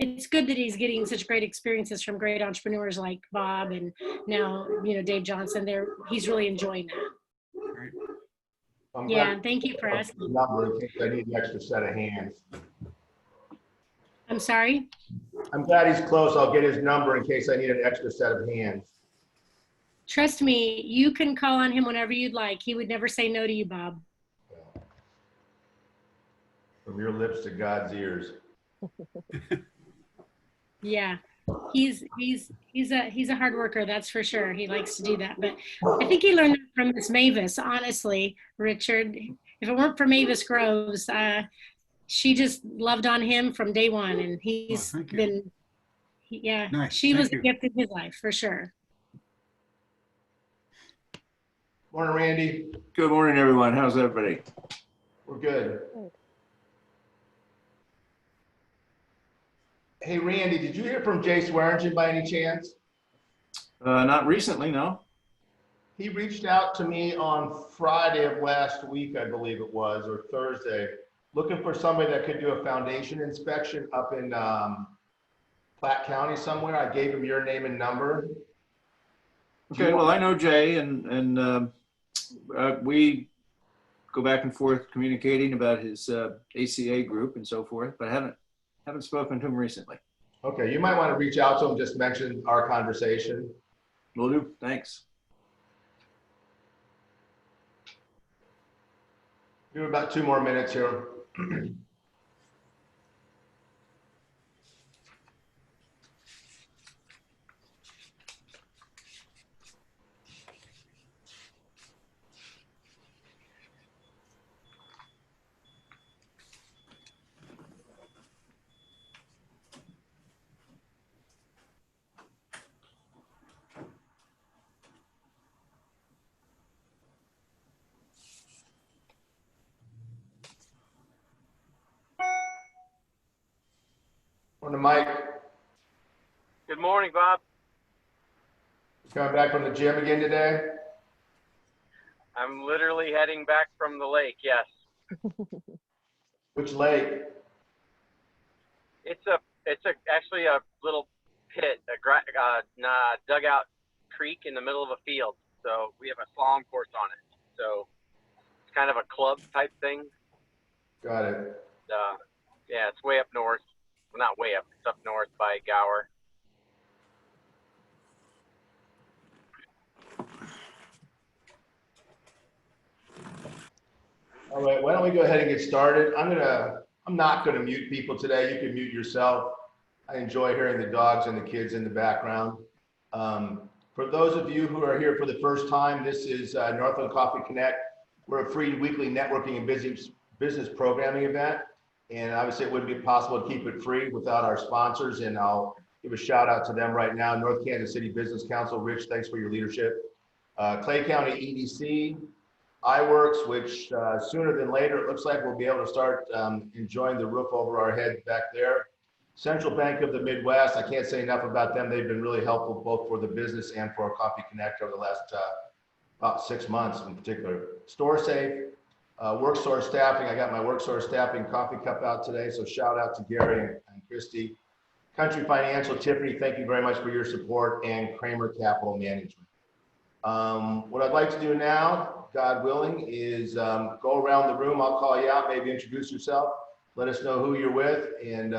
it's good that he's getting such great experiences from great entrepreneurs like Bob and now, Dave Johnson. He's really enjoying that. Great. Yeah, thank you for asking. Number in case I need an extra set of hands. I'm sorry? I'm glad he's close. I'll get his number in case I need an extra set of hands. Trust me, you can call on him whenever you'd like. He would never say no to you, Bob. From your lips to God's ears. Yeah, he's a hard worker, that's for sure. He likes to do that, but I think he learned that from Miss Mavis. Honestly, Richard, if it weren't for Mavis Groves, she just loved on him from day one, and he's been, yeah, nice. She was a gift in his life for sure. Morning, Randy. Good morning, everyone. How's everybody? We're good. Hey, Randy, did you hear from Jay Swearingen by any chance? Not recently, no. He reached out to me on Friday of last week, I believe it was, or Thursday, looking for somebody that could do a foundation inspection up in Platte County somewhere. I gave him your name and number. Okay, well, I know Jay, and we go back and forth communicating about his ACA group and so forth, but I haven't spoken to him recently. Okay, you might want to reach out to him, just mention our conversation. Will do, thanks. We have about 2 more minutes here. Morning, Mike. Good morning, Bob. Coming back from the gym again today? I'm literally heading back from the lake, yes. Which lake? It's actually a little pit, a dugout creek in the middle of a field. So we have a slalom course on it. So it's kind of a club type thing. Got it. Yeah, it's way up north. Well, not way up, it's up north by Gower. All right, why don't we go ahead and get started? I'm not gonna mute people today. You can mute yourself. I enjoy hearing the dogs and the kids in the background. For those of you who are here for the first time, this is Northland Coffee Connect. We're a free weekly networking and business programming event. And obviously it wouldn't be possible to keep it free without our sponsors. And I'll give a shout out to them right now. North Kansas City Business Council, Rich, thanks for your leadership. Clay County EDC, iWorks, which sooner than later, it looks like we'll be able to start enjoying the roof over our head back there. Central Bank of the Midwest, I can't say enough about them. They've been really helpful both for the business and for our Coffee Connect over the last about 6 months in particular. StoreSafe, WorkSource Staffing. I got my WorkSource Staffing coffee cup out today, so shout out to Gary and Christy. Country Financial, Tiffany, thank you very much for your support, and Kramer Capital Management. What I'd like to do now, God willing, is go around the room. I'll call you out, maybe introduce yourself, let us know who you're with, and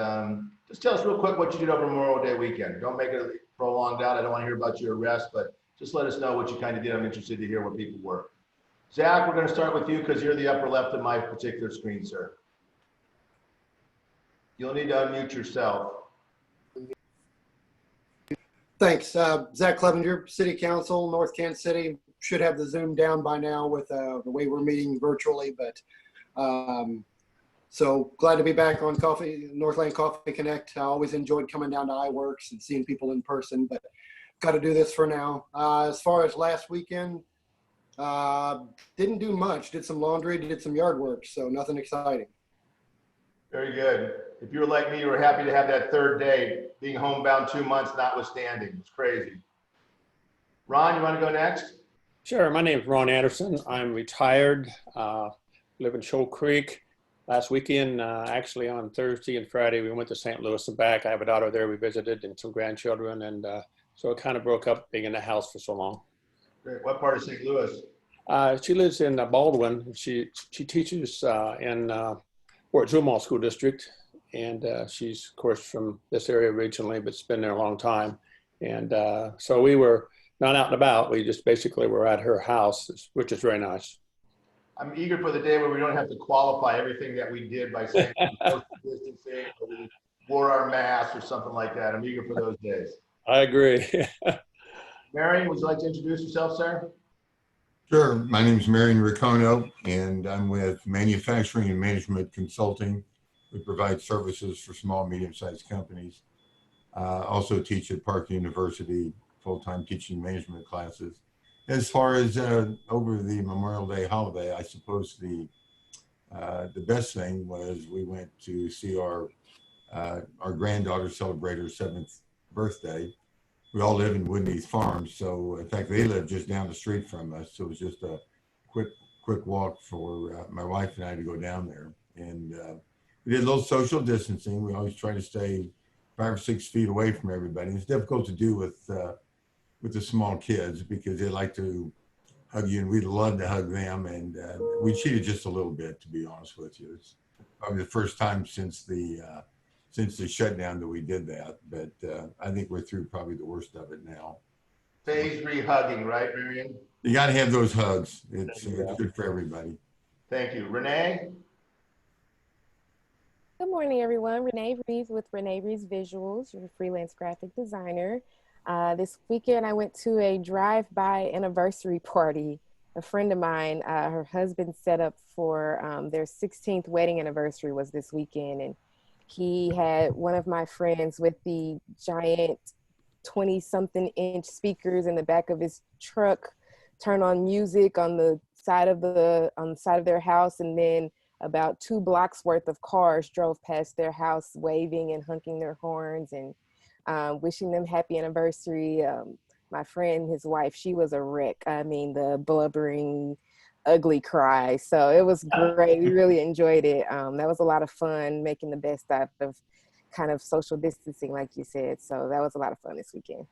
just tell us real quick what you did over Memorial Day weekend. Don't make it prolonged out. I don't want to hear about your arrest, but just let us know what you kind of did. I'm interested to hear what people were. Zach, we're going to start with you because you're the upper left of my particular screen, sir. You'll need to unmute yourself. Thanks. Zach Clevenger, City Council, North Kansas City. Should have the Zoom down by now with the way we're meeting virtually, but so glad to be back on Northland Coffee Connect. I always enjoyed coming down to iWorks and seeing people in person, but got to do this for now. As far as last weekend, didn't do much. Did some laundry, did some yard work, so nothing exciting. Very good. If you were like me, you were happy to have that third day, being homebound 2 months notwithstanding. It's crazy. Ron, you want to go next? Sure. My name is Ron Anderson. I'm retired, live in Shoal Creek, last weekend, actually on Thursday and Friday, we went to St. Louis and back. I have a daughter there we visited and some grandchildren. And so it kind of broke up being in the house for so long. Great. What part of St. Louis? She lives in Baldwin. She teaches in Fort Zumwalt School District. And she's, of course, from this area originally, but it's been there a long time. And so we were not out and about. We just basically were at her house, which is very nice. I'm eager for the day where we don't have to qualify everything that we did by saying social distancing, or we wore our masks or something like that. I'm eager for those days. I agree. Marion, would you like to introduce yourself, sir? Sure. My name is Marion Ricono, and I'm with Manufacturing and Management Consulting. We provide services for small, medium-sized companies. Also teach at Park University, full-time teaching management classes. As far as over the Memorial Day holiday, I suppose the best thing was we went to see our granddaughter celebrate her 7th birthday. We all live in Woodneath Farms, so in fact they live just down the street from us. So it was just a quick walk for my wife and I to go down there, and we did a little social distancing. We always try to stay 5 or 6 feet away from everybody. It's difficult to do with the small kids because they like to hug you, and we'd love to hug them. And we cheated just a little bit, to be honest with you. It's probably the first time since the shutdown that we did that. But I think we're through probably the worst of it now. Phase re-hugging, right, Marion? You got to have those hugs. It's good for everybody. Thank you. Renee? Good morning, everyone. Renee Reeves with Renee Reeves Visuals, your freelance graphic designer. This weekend, I went to a drive-by anniversary party. A friend of mine, her husband set up for their 16th wedding anniversary was this weekend, and he had one of my friends with the giant 20-something inch speakers in the back of his truck turn on music on the side of their house, and then about 2 blocks worth of cars drove past their house waving and honking their horns and wishing them happy anniversary. My friend, his wife, she was a wreck. I mean, the blubbering, ugly cry. So it was great. We really enjoyed it. That was a lot of fun, making the best out of kind of social distancing, like you said. So that was a lot of fun this weekend.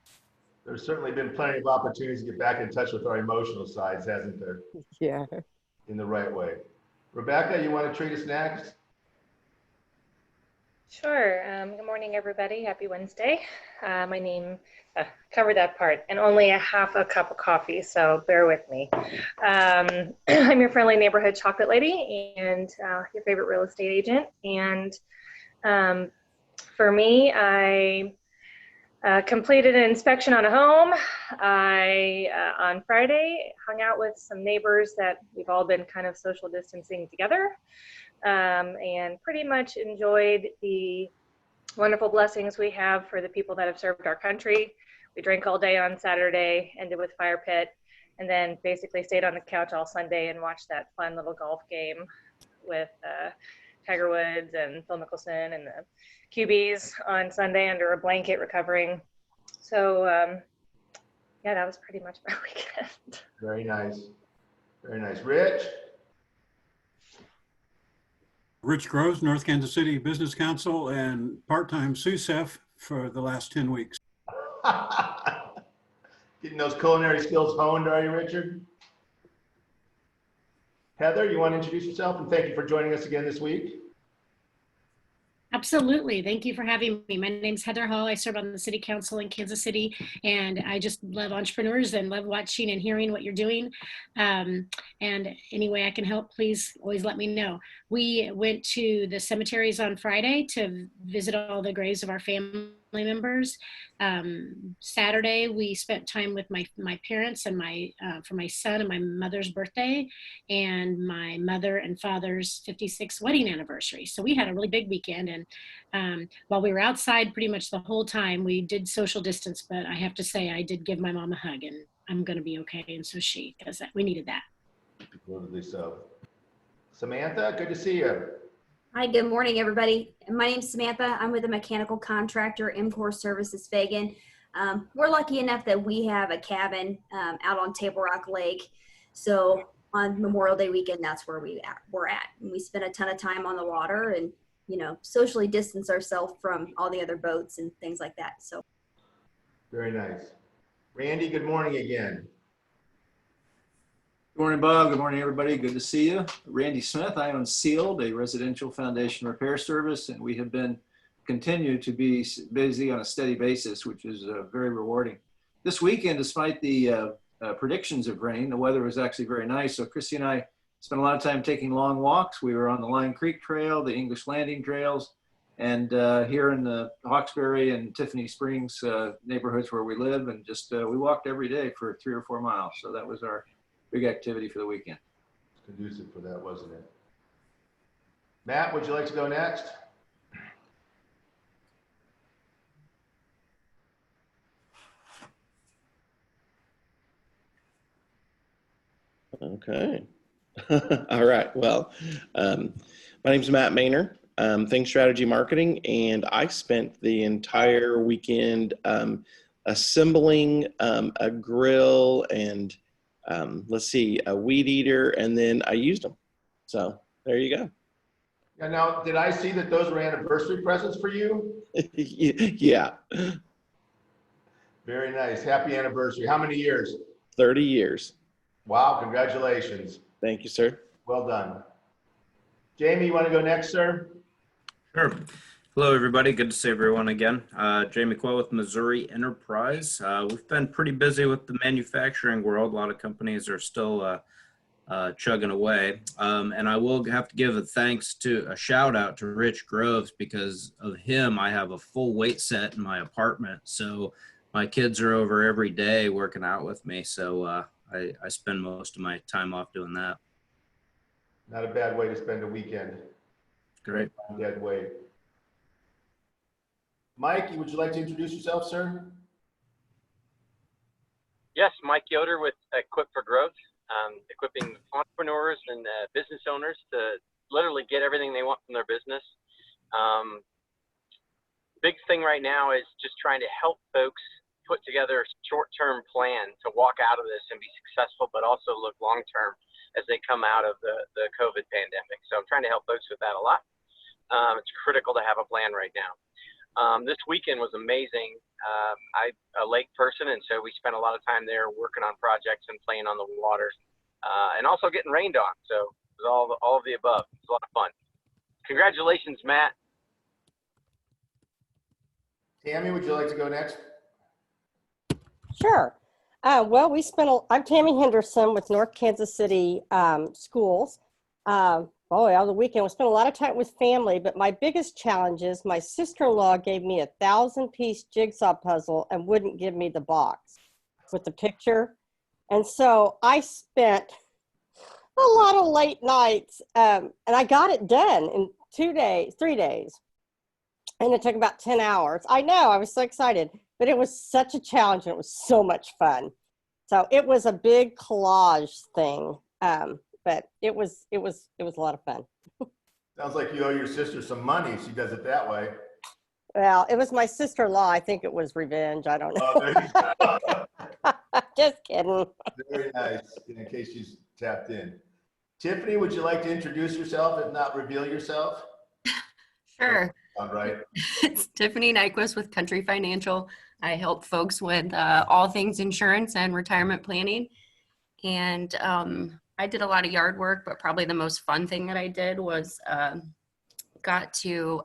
There's certainly been plenty of opportunities to get back in touch with our emotional sides, hasn't there? Yeah. In the right way. Rebecca, you want to treat us next? Sure. Good morning, everybody. Happy Wednesday. My name, covered that part, and only a half a cup of coffee, so bear with me. I'm your friendly neighborhood chocolate lady and your favorite real estate agent. And for me, I completed an inspection on a home. On Friday, hung out with some neighbors that we've all been kind of social distancing together, and pretty much enjoyed the wonderful blessings we have for the people that have served our country. We drank all day on Saturday, ended with fire pit, and then basically stayed on the couch all Sunday and watched that fun little golf game with Tiger Woods and Phil Mickelson and the QBs on Sunday under a blanket recovering. So yeah, that was pretty much my weekend. Very nice. Very nice. Rich? Rich Groves, North Kansas City Business Council, and part-time SUSEF for the last 10 weeks. Getting those culinary skills honed, are you, Richard? Heather, you want to introduce yourself, and thank you for joining us again this week. Absolutely. Thank you for having me. My name's Heather Hall. I serve on the city council in Kansas City, and I just love entrepreneurs and love watching and hearing what you're doing. And any way I can help, please always let me know. We went to the cemeteries on Friday to visit all the graves of our family members. Saturday, we spent time with my parents and for my son and my mother's birthday and my mother and father's 56th wedding anniversary. So we had a really big weekend. And while we were outside pretty much the whole time, we did social distance, but I have to say I did give my mom a hug, and I'm going to be okay. And so she, because we needed that. Absolutely so. Samantha, good to see you. Hi, good morning, everybody. My name's Samantha. I'm with a mechanical contractor, MCOR Services Fagan. We're lucky enough that we have a cabin out on Table Rock Lake. So on Memorial Day weekend, that's where we're at. And we spend a ton of time on the water and, you know, socially distance ourselves from all the other boats and things like that. So. Very nice. Randy, good morning again. Good morning, Bob. Good morning, everybody. Good to see you. Randy Smith. I own Sealed, a residential foundation repair service, and we have continued to be busy on a steady basis, which is very rewarding. This weekend, despite the predictions of rain, the weather was actually very nice. So Christy and I spent a lot of time taking long walks. We were on the Lien Creek Trail, the English Landing Trails, and here in the Hawkesbury and Tiffany Springs neighborhoods where we live, and just we walked every day for 3 or 4 miles. So that was our big activity for the weekend. Conducive for that, wasn't it? Matt, would you like to go next? Okay. All right. Well, my name is Matt Maynor, Think Strategy Marketing, and I spent the entire weekend assembling a grill and a weed eater, and then I used them. So there you go. Yeah, now, did I see that those were anniversary presents for you? Yeah. Very nice. Happy anniversary. How many years? 30 years. Wow, congratulations. Thank you, sir. Well done. Jamie, you want to go next, sir? Sure. Hello, everybody. Good to see everyone again. Jamie Quell with Missouri Enterprise. We've been pretty busy with the manufacturing world. A lot of companies are still chugging away. And I will have to give a shout out to Rich Groves. Because of him, I have a full weight set in my apartment. So my kids are over every day working out with me. So I spend most of my time off doing that. Not a bad way to spend a weekend. Great. Dead weight. Mike, would you like to introduce yourself, sir? Yes, Mike Yoder with Equip for Growth, equipping entrepreneurs and business owners to literally get everything they want from their business. Big thing right now is just trying to help folks put together a short-term plan to walk out of this and be successful, but also look long-term as they come out of the COVID pandemic. So I'm trying to help folks with that a lot. It's critical to have a plan right now. This weekend was amazing. I'm a lake person, and so we spent a lot of time there working on projects and playing on the water, and also getting rained on. So it was all of the above. It was a lot of fun. Congratulations, Matt. Tammy, would you like to go next? Sure. Well, I'm Tammy Henderson with North Kansas City Schools. All the weekend we spent a lot of time with family, but my biggest challenge is my sister-in-law gave me 1,000-piece jigsaw puzzle and wouldn't give me the box with the picture. And so I spent a lot of late nights, and I got it done in 3 days. And it took about 10 hours. I know, I was so excited, but it was such a challenge and it was so much fun. So it was a big collage thing, but it was a lot of fun. Sounds like you owe your sister some money if she does it that way. Well, it was my sister-in-law. I think it was revenge. I don't know. There you go. Just kidding. Very nice, in case she's tapped in. Tiffany, would you like to introduce yourself, if not reveal yourself? Sure. All right. It's Tiffany Nyquist with Country Financial. I help folks with all things insurance and retirement planning. And I did a lot of yard work, but probably the most fun thing that I did was got to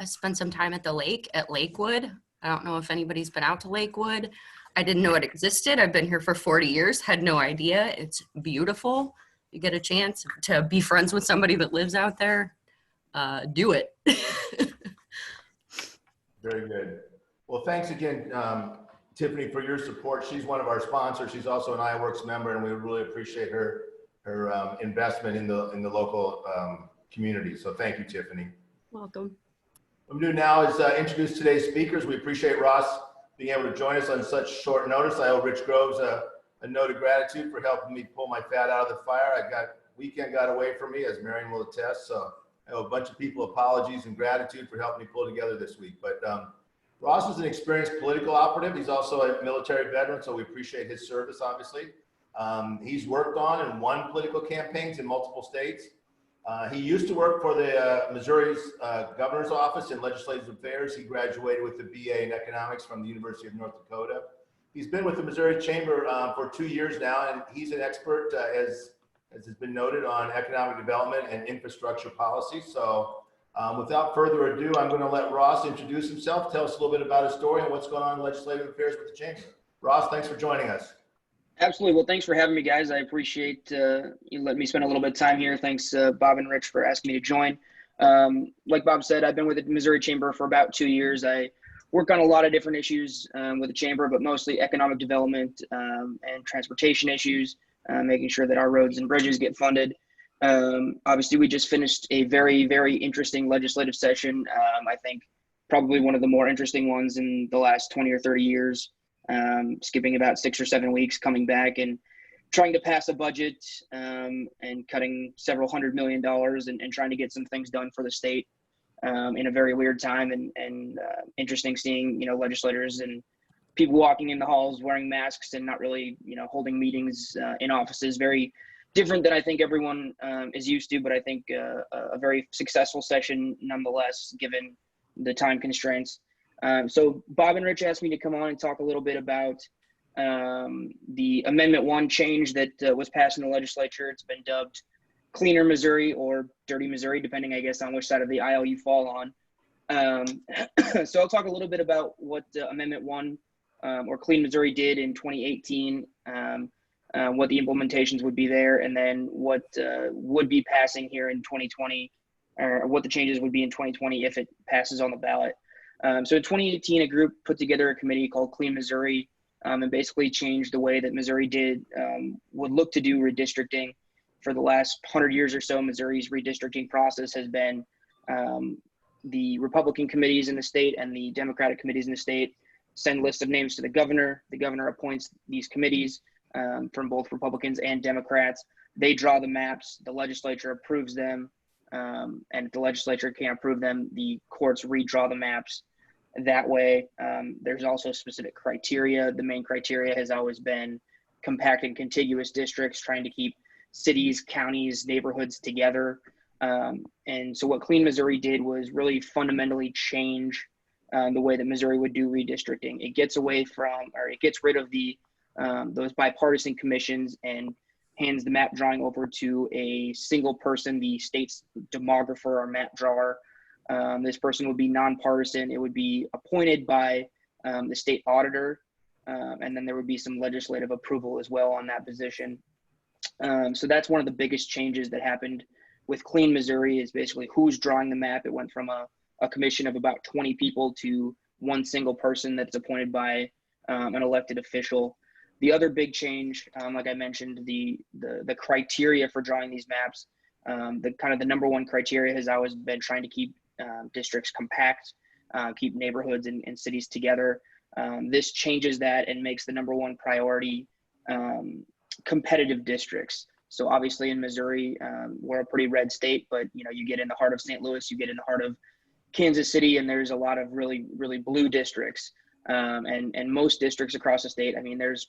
spend some time at the lake at Lakewood. I don't know if anybody's been out to Lakewood. I didn't know it existed. I've been here for 40 years, had no idea. It's beautiful. You get a chance to be friends with somebody that lives out there, do it. Very good. Well, thanks again, Tiffany, for your support. She's one of our sponsors. She's also an iWorks member, and we really appreciate her investment in the local community. So thank you, Tiffany. Welcome. What I'm going to do now is introduce today's speakers. We appreciate Ross being able to join us on such short notice. I owe Rich Groves a note of gratitude for helping me pull my fat out of the fire. Weekend got away from me, as Marion will attest. So I owe a bunch of people apologies and gratitude for helping me pull together this week. But Ross is an experienced political operative. He's also a military veteran, so we appreciate his service, obviously. He's worked on and won political campaigns in multiple states. He used to work for the Missouri's governor's office in legislative affairs. He graduated with a BA in economics from the University of North Dakota. He's been with the Missouri Chamber for 2 years now, and he's an expert, as has been noted, on economic development and infrastructure policy. So without further ado, I'm going to let Ross introduce himself, tell us a little bit about his story and what's going on in legislative affairs with the Chamber. Ross, thanks for joining us. Absolutely. Well, thanks for having me, guys. I appreciate you letting me spend a little bit of time here. Thanks, Bob and Rich, for asking me to join. Like Bob said, I've been with the Missouri Chamber for about 2 years. I work on a lot of different issues with the Chamber, but mostly economic development and transportation issues, making sure that our roads and bridges get funded. Obviously, we just finished a very, very interesting legislative session. I think probably one of the more interesting ones in the last 20 or 30 years. Skipping about 6 or 7 weeks, coming back and trying to pass a budget and cutting several $100 million and trying to get some things done for the state in a very weird time, and interesting seeing, legislators and people walking in the halls wearing masks and not really, holding meetings in offices. Very different than I think everyone is used to, but I think a very successful session nonetheless, given the time constraints. So Bob and Rich asked me to come on and talk a little bit about the Amendment 1 change that was passed in the legislature. It's been dubbed Cleaner Missouri or Dirty Missouri, depending, I guess, on which side of the aisle you fall on. So I'll talk a little bit about what Amendment 1 or Clean Missouri did in 2018, what the implementations would be there, and then what would be passing here in 2020, or what the changes would be in 2020 if it passes on the ballot. So in 2018, a group put together a committee called Clean Missouri and basically changed the way that Missouri would look to do redistricting. For the last 100 years or so, Missouri's redistricting process has been the Republican committees in the state and the Democratic committees in the state send lists of names to the governor. The governor appoints these committees from both Republicans and Democrats. They draw the maps. The legislature approves them. And if the legislature can't approve them, the courts redraw the maps. That way, there's also specific criteria. The main criteria has always been compact and contiguous districts, trying to keep cities, counties, neighborhoods together. And so what Clean Missouri did was really fundamentally change the way that Missouri would do redistricting. It gets away from, or it gets rid of those bipartisan commissions and hands the map drawing over to a single person, the state's demographer or map drawer. This person would be nonpartisan. It would be appointed by the state auditor, and then there would be some legislative approval as well on that position. So that's one of the biggest changes that happened with Clean Missouri, is basically who's drawing the map. It went from a commission of about 20 people to one single person that's appointed by an elected official. The other big change, like I mentioned, the criteria for drawing these maps, the number one criteria has always been trying to keep districts compact, keep neighborhoods and cities together. This changes that and makes the number one priority competitive districts. So obviously in Missouri, we're a pretty red state, but you get in the heart of St. Louis, you get in the heart of Kansas City, and there's a lot of really, really blue districts. And most districts across the state, I mean, there's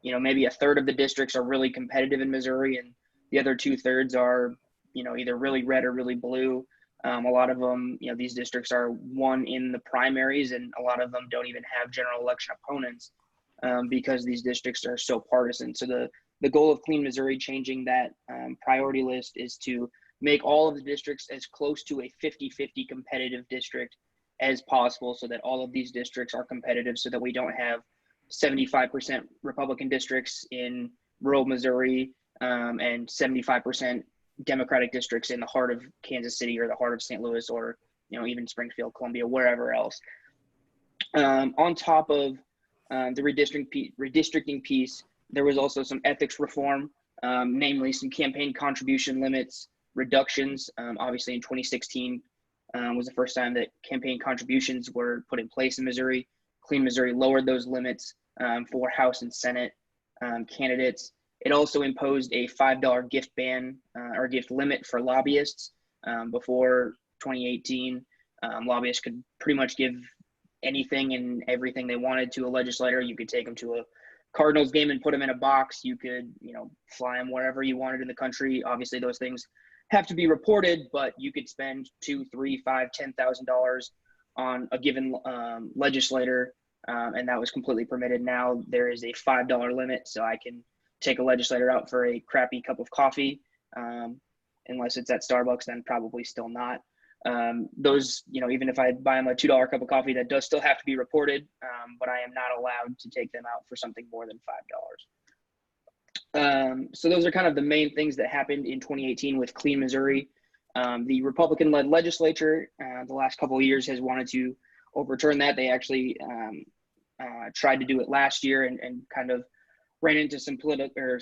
maybe a third of the districts are really competitive in Missouri, and the other 2/3 are, either really red or really blue. A lot of them, these districts are won in the primaries, and a lot of them don't even have general election opponents because these districts are so partisan. So the goal of Clean Missouri changing that priority list is to make all of the districts as close to a 50-50 competitive district as possible, so that all of these districts are competitive, so that we don't have 75% Republican districts in rural Missouri and 75% Democratic districts in the heart of Kansas City or the heart of St. Louis, or even Springfield, Columbia, wherever else. On top of the redistricting piece, there was also some ethics reform, namely some campaign contribution limits reductions. Obviously in 2016 was the first time that campaign contributions were put in place in Missouri. Clean Missouri lowered those limits for House and Senate candidates. It also imposed a $5 gift ban or gift limit for lobbyists. Before 2018, lobbyists could pretty much give anything and everything they wanted to a legislator. You could take them to Cardinals game and put them in a box. You could, fly them wherever you wanted in the country. Obviously, those things have to be reported, but you could spend $2, $3, $5, $10,000 on a given legislator, and that was completely permitted. Now there is a $5 limit, so I can take a legislator out for a crappy cup of coffee, unless it's at Starbucks, then probably still not. Those, even if I buy them a $2 cup of coffee, that does still have to be reported, but I am not allowed to take them out for something more than $5. So those are kind of the main things that happened in 2018 with Clean Missouri. The Republican-led legislature the last couple of years has wanted to overturn that. They actually tried to do it last year and kind of ran into some procedural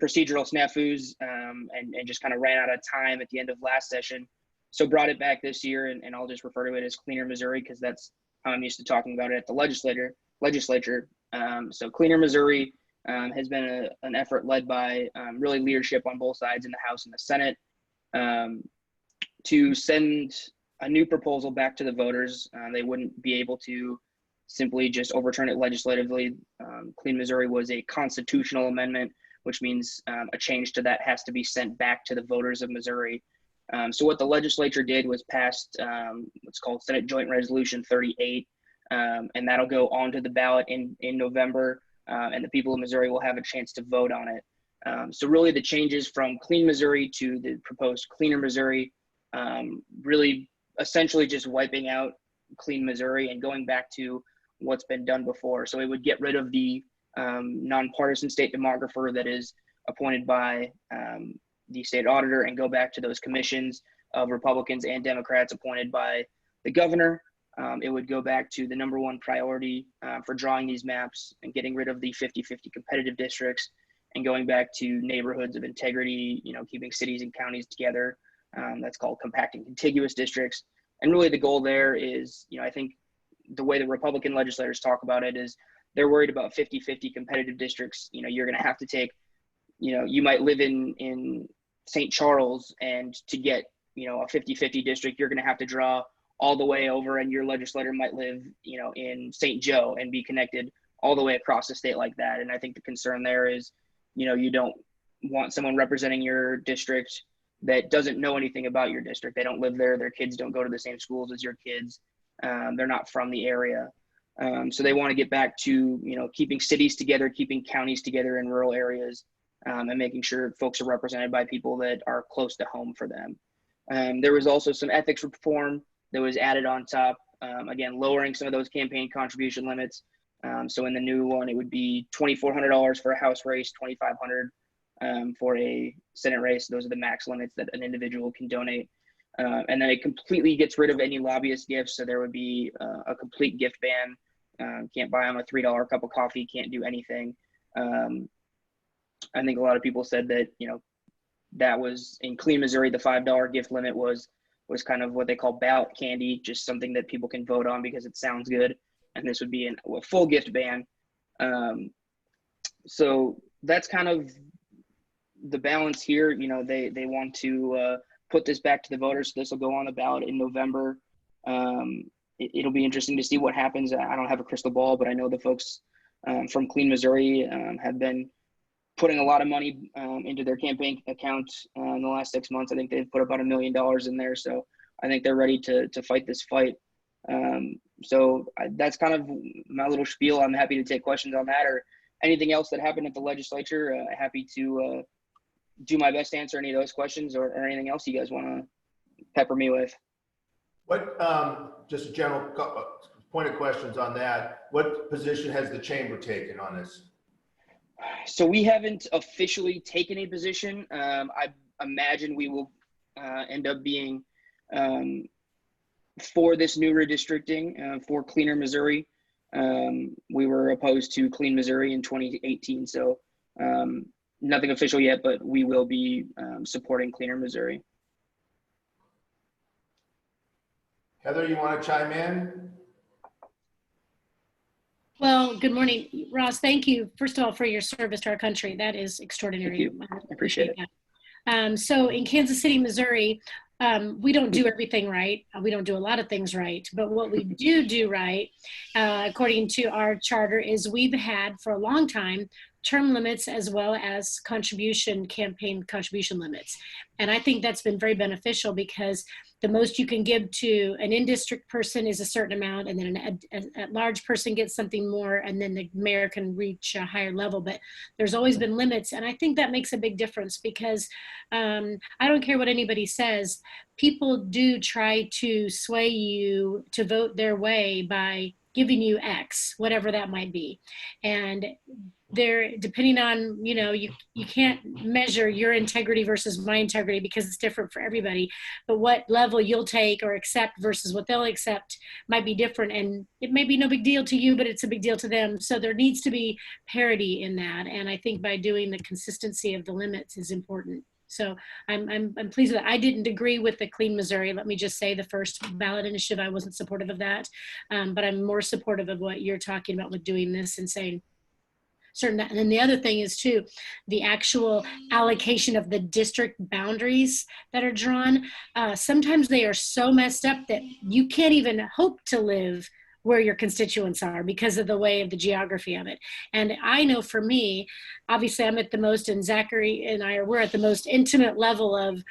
snafus and just kind of ran out of time at the end of last session. So brought it back this year, and I'll just refer to it as Cleaner Missouri because that's how I'm used to talking about it at the legislature. So Cleaner Missouri has been an effort led by really leadership on both sides in the House and the Senate to send a new proposal back to the voters. They wouldn't be able to simply just overturn it legislatively. Clean Missouri was a constitutional amendment, which means a change to that has to be sent back to the voters of Missouri. So what the legislature did was passed what's called Senate Joint Resolution 38, and that'll go onto the ballot in November, and the people of Missouri will have a chance to vote on it. So really the changes from Clean Missouri to the proposed Cleaner Missouri, really essentially just wiping out Clean Missouri and going back to what's been done before. So it would get rid of the nonpartisan state demographer that is appointed by the state auditor and go back to those commissions of Republicans and Democrats appointed by the governor. It would go back to the number one priority for drawing these maps and getting rid of the 50-50 competitive districts and going back to neighborhoods of integrity, keeping cities and counties together. That's called compacting contiguous districts. And really the goal there is, I think the way the Republican legislators talk about it is they're worried about 50-50 competitive districts. You're going to have to take, you might live in St. Charles, and to get, a 50-50 district, you're going to have to draw all the way over, and your legislator might live, in St. Joe and be connected all the way across the state like that. And I think the concern there is, you don't want someone representing your district that doesn't know anything about your district. They don't live there. Their kids don't go to the same schools as your kids. They're not from the area. So they want to get back to, keeping cities together, keeping counties together in rural areas, and making sure folks are represented by people that are close to home for them. There was also some ethics reform that was added on top, again, lowering some of those campaign contribution limits. So in the new one, it would be $2,400 for a House race, $2,500 for a Senate race. Those are the max limits that an individual can donate. And then it completely gets rid of any lobbyist gifts. So there would be a complete gift ban. Can't buy them a $3 cup of coffee, can't do anything. I think a lot of people said that, that was in Clean Missouri, the $5 gift limit was kind of what they call ballot candy, just something that people can vote on because it sounds good. And this would be a full gift ban. So that's kind of the balance here. They want to put this back to the voters. So this will go on the ballot in November. It'll be interesting to see what happens. I don't have a crystal ball, but I know the folks from Clean Missouri have been putting a lot of money into their campaign account in the last 6 months. I think they've put about $1 million in there. So I think they're ready to fight this fight. So that's kind of my little spiel. I'm happy to take questions on that or anything else that happened at the legislature. Happy to do my best to answer any of those questions or anything else you guys want to pepper me with. What, just a general point of questions on that. What position has the chamber taken on this? So we haven't officially taken a position. I imagine we will end up being for this new redistricting for Cleaner Missouri. We were opposed to Clean Missouri in 2018, so nothing official yet, but we will be supporting Cleaner Missouri. Heather, you want to chime in? Well, good morning, Ross. Thank you, first of all, for your service to our country. That is extraordinary. Thank you. I appreciate it. So in Kansas City, Missouri, we don't do everything right. We don't do a lot of things right. But what we do right, according to our charter, is we've had for a long time term limits as well as campaign contribution limits. And I think that's been very beneficial because the most you can give to an in-district person is a certain amount, and then a large person gets something more, and then the mayor can reach a higher level. But there's always been limits, and I think that makes a big difference because I don't care what anybody says, people do try to sway you to vote their way by giving you X, whatever that might be. And they're depending on, you can't measure your integrity versus my integrity because it's different for everybody, but what level you'll take or accept versus what they'll accept might be different, and it may be no big deal to you, but it's a big deal to them. So there needs to be parity in that, and I think by doing the consistency of the limits is important. So I'm pleased with that. I didn't agree with the Clean Missouri. Let me just say, the first ballot initiative, I wasn't supportive of that, but I'm more supportive of what you're talking about with doing this and saying certain. And then the other thing is too, the actual allocation of the district boundaries that are drawn. Sometimes they are so messed up that you can't even hope to live where your constituents are because of the way of the geography of it. And I know for me, obviously I'm at the most, and Zachary and we're at the most intimate level of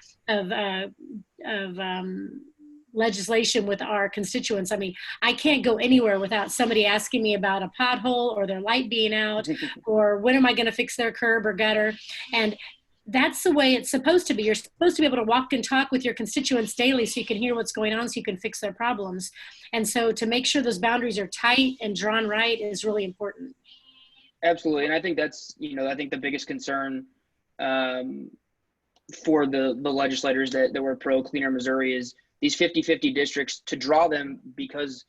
legislation with our constituents. I mean, I can't go anywhere without somebody asking me about a pothole or their light being out, or when am I going to fix their curb or gutter. And that's the way it's supposed to be. You're supposed to be able to walk and talk with your constituents daily so you can hear what's going on, so you can fix their problems. And so to make sure those boundaries are tight and drawn right is really important. Absolutely. And I think that's, I think the biggest concern for the legislators that were pro Cleaner Missouri is these 50-50 districts, to draw them because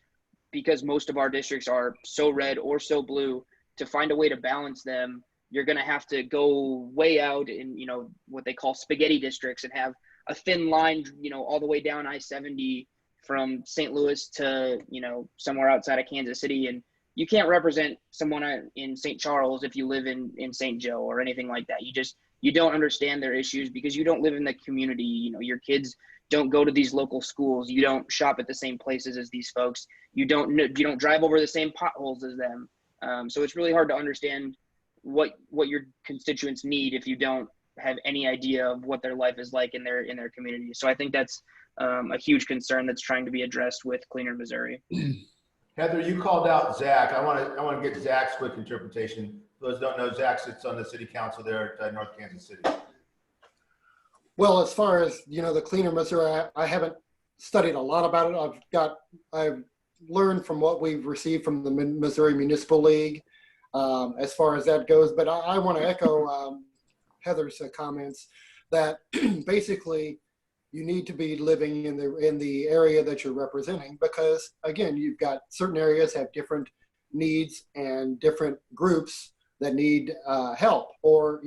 most of our districts are so red or so blue. To find a way to balance them, you're going to have to go way out in, what they call spaghetti districts, and have a thin line, all the way down I-70 from St. Louis to, somewhere outside of Kansas City. And you can't represent someone in St. Charles if you live in St. Joe or anything like that. You don't understand their issues because you don't live in the community. Your kids don't go to these local schools. You don't shop at the same places as these folks. You don't drive over the same potholes as them. So it's really hard to understand what your constituents need if you don't have any idea of what their life is like in their community. So I think that's a huge concern that's trying to be addressed with Cleaner Missouri. Heather, you called out Zach. I want to get Zach's quick interpretation. For those who don't know, Zach sits on the city council there at North Kansas City. Well, as far as, the Cleaner Missouri, I haven't studied a lot about it. I've learned from what we've received from the Missouri Municipal League as far as that goes. But I want to echo Heather's comments that basically you need to be living in the area that you're representing, because again, you've got certain areas have different needs and different groups that need help, or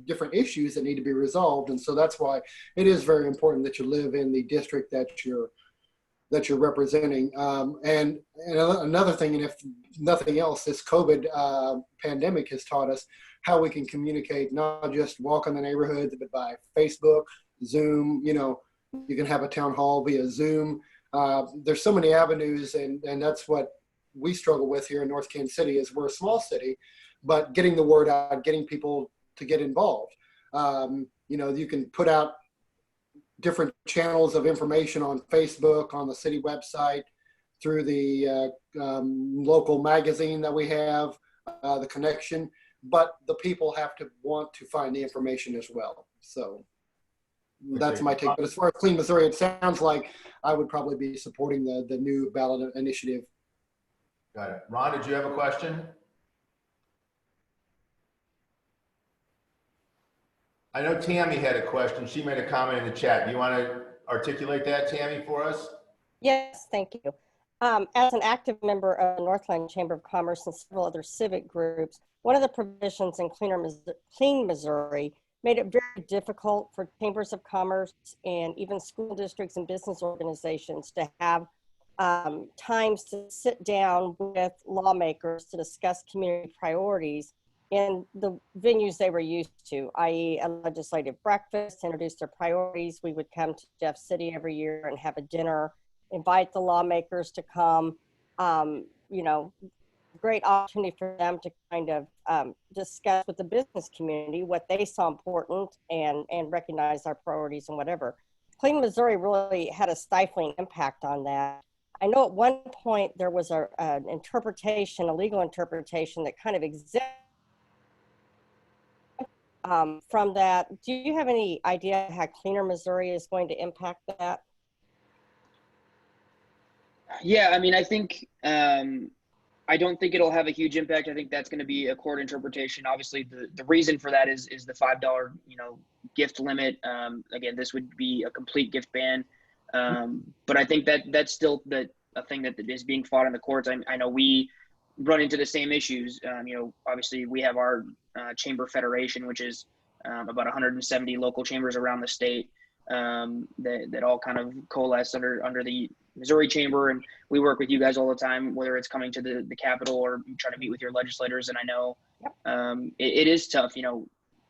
different issues that need to be resolved. And so that's why it is very important that you live in the district that you're representing. And another thing, and if nothing else, this COVID pandemic has taught us how we can communicate, not just walk in the neighborhoods, but by Facebook, Zoom. You can have a town hall via Zoom. There's so many avenues, and that's what we struggle with here in North Kansas City. Is we're a small city, but getting the word out, getting people to get involved. You can put out different channels of information on Facebook, on the city website, through the local magazine that we have, The Connection, but the people have to want to find the information as well. So that's my take. But as far as Clean Missouri, it sounds like I would probably be supporting the new ballot initiative. Got it. Ron, did you have a question? I know Tammy had a question. She made a comment in the chat. Do you want to articulate that, Tammy, for us? Yes, thank you. As an active member of the Northland Chamber of Commerce and several other civic groups, one of the provisions in Clean Missouri made it very difficult for chambers of commerce and even school districts and business organizations to have times to sit down with lawmakers to discuss community priorities in the venues they were used to, i.e. a legislative breakfast, introduce their priorities. We would come to Jeff City every year and have a dinner, invite the lawmakers to come. You know, great opportunity for them to kind of discuss with the business community what they saw important and recognize our priorities and whatever. Clean Missouri really had a stifling impact on that. I know at one point there was an interpretation, a legal interpretation that kind of existed from that. Do you have any idea how Cleaner Missouri is going to impact that? Yeah, I mean, I think I don't think it'll have a huge impact. I think that's going to be a court interpretation. Obviously, the reason for that is the $5 gift limit. Again, this would be a complete gift ban. But I think that's still a thing that is being fought in the courts. I know we run into the same issues. Obviously we have our chamber federation, which is about 170 local chambers around the state that all kind of coalesce under the Missouri Chamber, and we work with you guys all the time, whether it's coming to the Capitol or trying to meet with your legislators. And I know it is tough.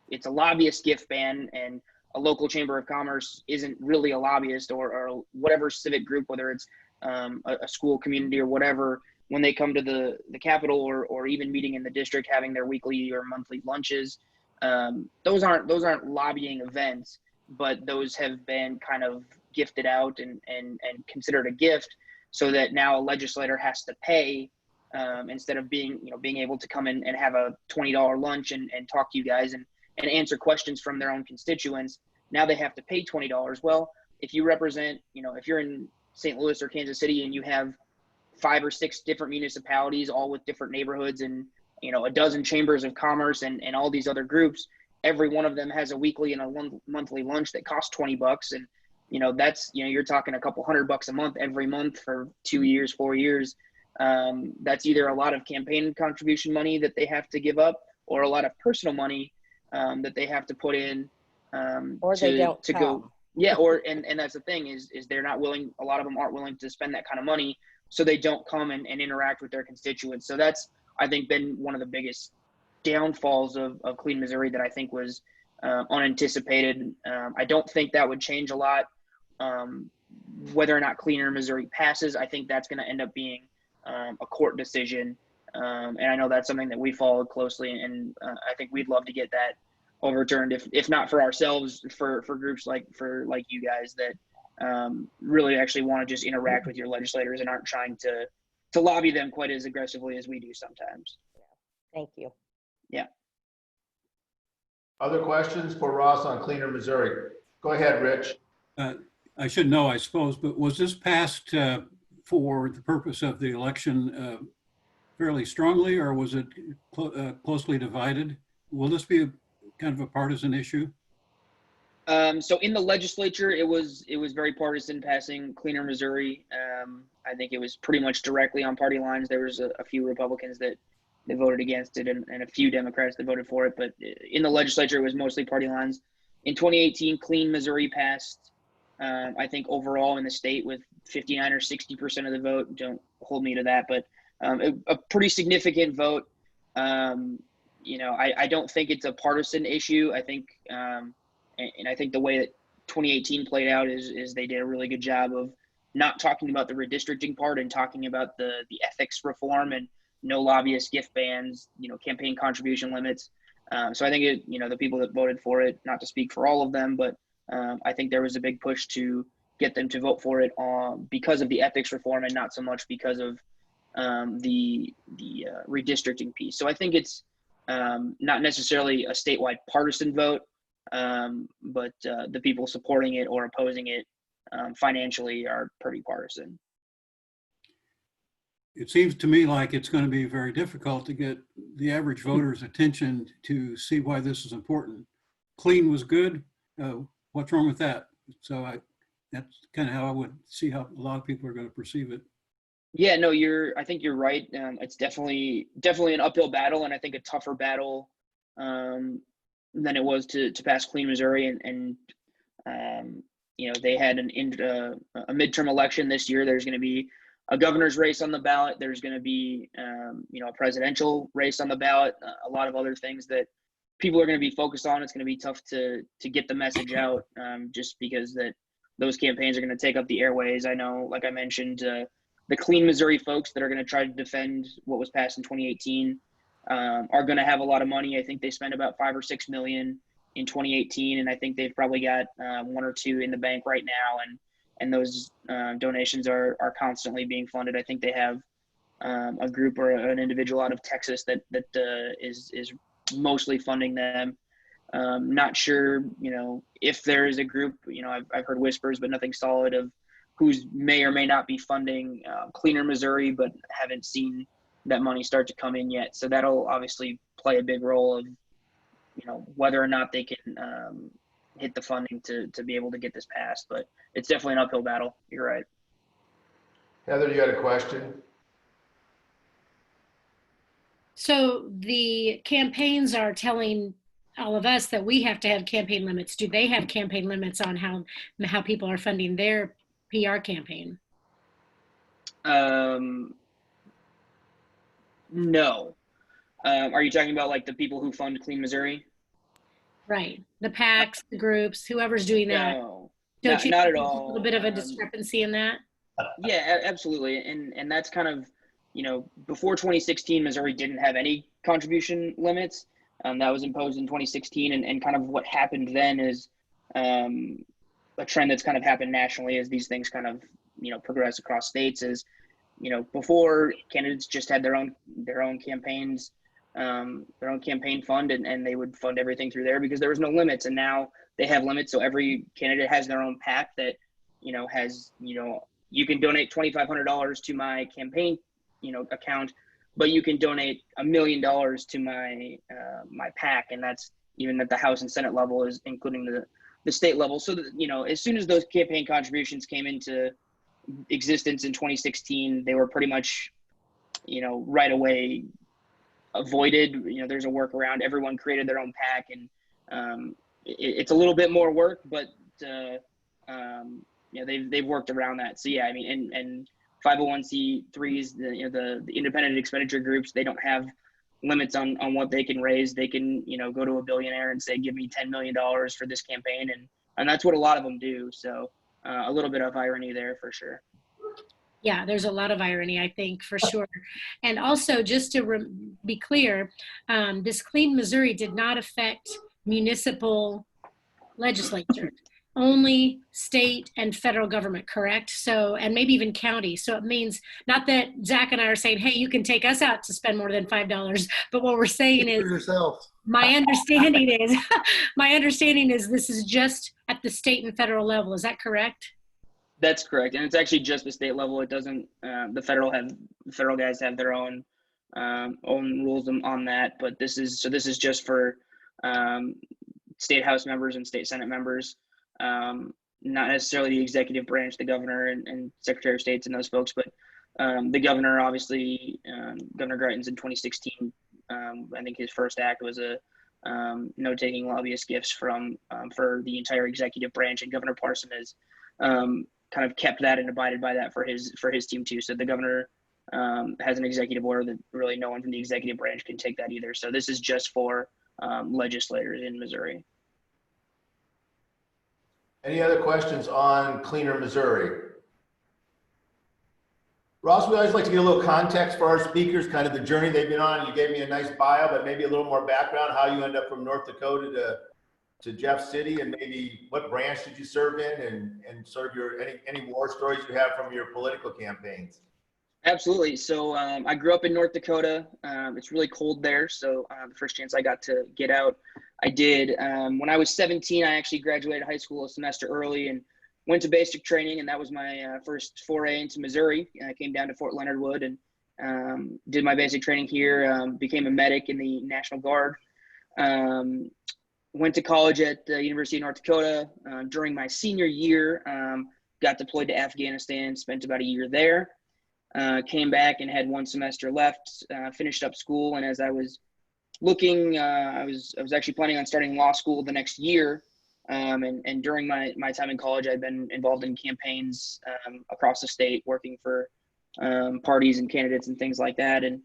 It's a lobbyist gift ban, and a local chamber of commerce isn't really a lobbyist or whatever civic group, whether it's a school community or whatever. When they come to the Capitol or even meeting in the district, having their weekly or monthly lunches, those aren't lobbying events, but those have been kind of gifted out and considered a gift, so that now a legislator has to pay instead of being able to come in and have a $20 lunch and talk to you guys and answer questions from their own constituents. Now they have to pay $20. Well, if you represent, if you're in St. Louis or Kansas City and you have 5 or 6 different municipalities, all with different neighborhoods and, a dozen chambers of commerce and all these other groups, every one of them has a weekly and a monthly lunch that costs $20. And, that's, you're talking a couple $100 a month every month for 2 years, 4 years. That's either a lot of campaign contribution money that they have to give up or a lot of personal money that they have to put in or they don't to go. Yeah. And that's the thing is they're not willing. A lot of them aren't willing to spend that kind of money, so they don't come and interact with their constituents. So that's, I think, been one of the biggest downfalls of Clean Missouri that I think was unanticipated. I don't think that would change a lot. Whether or not Cleaner Missouri passes, I think that's going to end up being a court decision. And I know that's something that we followed closely, and I think we'd love to get that overturned, if not for ourselves, for groups like you guys that really actually want to just interact with your legislators and aren't trying to lobby them quite as aggressively as we do sometimes. Thank you. Yeah. Other questions for Ross on Cleaner Missouri? Go ahead, Rich. I should know, I suppose, but was this passed for the purpose of the election fairly strongly, or was it closely divided? Will this be kind of a partisan issue? So in the legislature, it was very partisan passing Cleaner Missouri. I think it was pretty much directly on party lines. There was a few Republicans that voted against it and a few Democrats that voted for it. But in the legislature, it was mostly party lines. In 2018, Clean Missouri passed, I think overall in the state with 59 or 60% of the vote. Don't hold me to that, but a pretty significant vote. I don't think it's a partisan issue. I think, and I think the way that 2018 played out is they did a really good job of not talking about the redistricting part and talking about the ethics reform and no lobbyist gift bans, campaign contribution limits. So I think the people that voted for it, not to speak for all of them, but I think there was a big push to get them to vote for it because of the ethics reform and not so much because of the redistricting piece. So I think it's not necessarily a statewide partisan vote, but the people supporting it or opposing it financially are pretty partisan. It seems to me like it's going to be very difficult to get the average voter's attention to see why this is important. Clean was good. What's wrong with that? So that's kind of how I would see how a lot of people are going to perceive it. Yeah, no, I think you're right. It's definitely an uphill battle, and I think a tougher battle than it was to pass Clean Missouri. And they had a midterm election this year. There's going to be a governor's race on the ballot. There's going to be, a presidential race on the ballot, a lot of other things that people are going to be focused on. It's going to be tough to get the message out, just because those campaigns are going to take up the airways. I know, like I mentioned, the Clean Missouri folks that are going to try to defend what was passed in 2018 are going to have a lot of money. I think they spent about $5 or $6 million in 2018, and I think they've probably got 1 or 2 in the bank right now, and those donations are constantly being funded. I think they have a group or an individual out of Texas that is mostly funding them. Not sure, if there is a group, I've heard whispers, but nothing solid of who's may or may not be funding Cleaner Missouri, but haven't seen that money start to come in yet. So that'll obviously play a big role of, whether or not they can hit the funding to be able to get this passed. But it's definitely an uphill battle. You're right. Heather, you had a question? So the campaigns are telling all of us that we have to have campaign limits. Do they have campaign limits on how people are funding their PR campaign? No. Are you talking about like the people who fund Clean Missouri? Right. The PACs, the groups, whoever's doing that. No, Don't you not think at there's all. a little bit of a discrepancy in that? Yeah, absolutely. And that's kind of, before 2016, Missouri didn't have any contribution limits. That was imposed in 2016. And kind of what happened then is a trend that's kind of happened nationally as these things kind of, progress across states is, before candidates just had their own campaigns, their own campaign fund, and they would fund everything through there because there was no limits. And now they have limits. So every candidate has their own PAC that, has, you can donate $2,500 to my campaign, account, but you can donate $1 million to my my PAC, and that's even at the House and Senate level, is including the state level. So that, as soon as those campaign contributions came into existence in 2016, they were pretty much, right away avoided. There's a workaround. Everyone created their own PAC, and it's a little bit more work, but they've worked around that. So yeah, I mean, and 501c3s, the independent expenditure groups, they don't have limits on what they can raise. They can, go to a billionaire and say, give me $10 million for this campaign. And that's what a lot of them do. So a little bit of irony there for sure. Yeah, there's a lot of irony, I think, for sure. And also, just to be clear, this Clean Missouri did not affect municipal legislatures, only state and federal government, correct? So, and maybe even county. So it means not that Zach and I are saying, hey, you can take us out to spend more than $5, but what we're saying is, my understanding is this is just at the state and federal level. Is that correct? That's correct, and it's actually just the state level. It doesn't. The federal guys have their own rules on that. But this is just for state House members and state Senate members, not necessarily the executive branch, the governor and Secretary of States and those folks, but the governor, obviously, Governor Greitens in 2016. I think his first act was a no taking lobbyist gifts from for the entire executive branch, and Governor Parson has kind of kept that and abided by that for his team too. So the governor has an executive order that really no one from the executive branch can take that either. So this is just for legislators in Missouri. Any other questions on Cleaner Missouri? Ross, we always like to get a little context for our speakers, kind of the journey they've been on. You gave me a nice bio, but maybe a little more background, how you end up from North Dakota to Jeff City, and maybe what branch did you serve in, and sort of your any war stories you have from your political campaigns. Absolutely. So I grew up in North Dakota. It's really cold there. So the first chance I got to get out, I did. When I was 17, I actually graduated high school a semester early and went to basic training. And that was my first foray into Missouri. I came down to Fort Leonard Wood and did my basic training here, became a medic in the National Guard. Went to college at the University of North Dakota. During my senior year, got deployed to Afghanistan, spent about a year there. Came back and had one semester left, finished up school. And as I was looking, I was actually planning on starting law school the next year. And during my time in college, I'd been involved in campaigns across the state, working for parties and candidates and things like that. And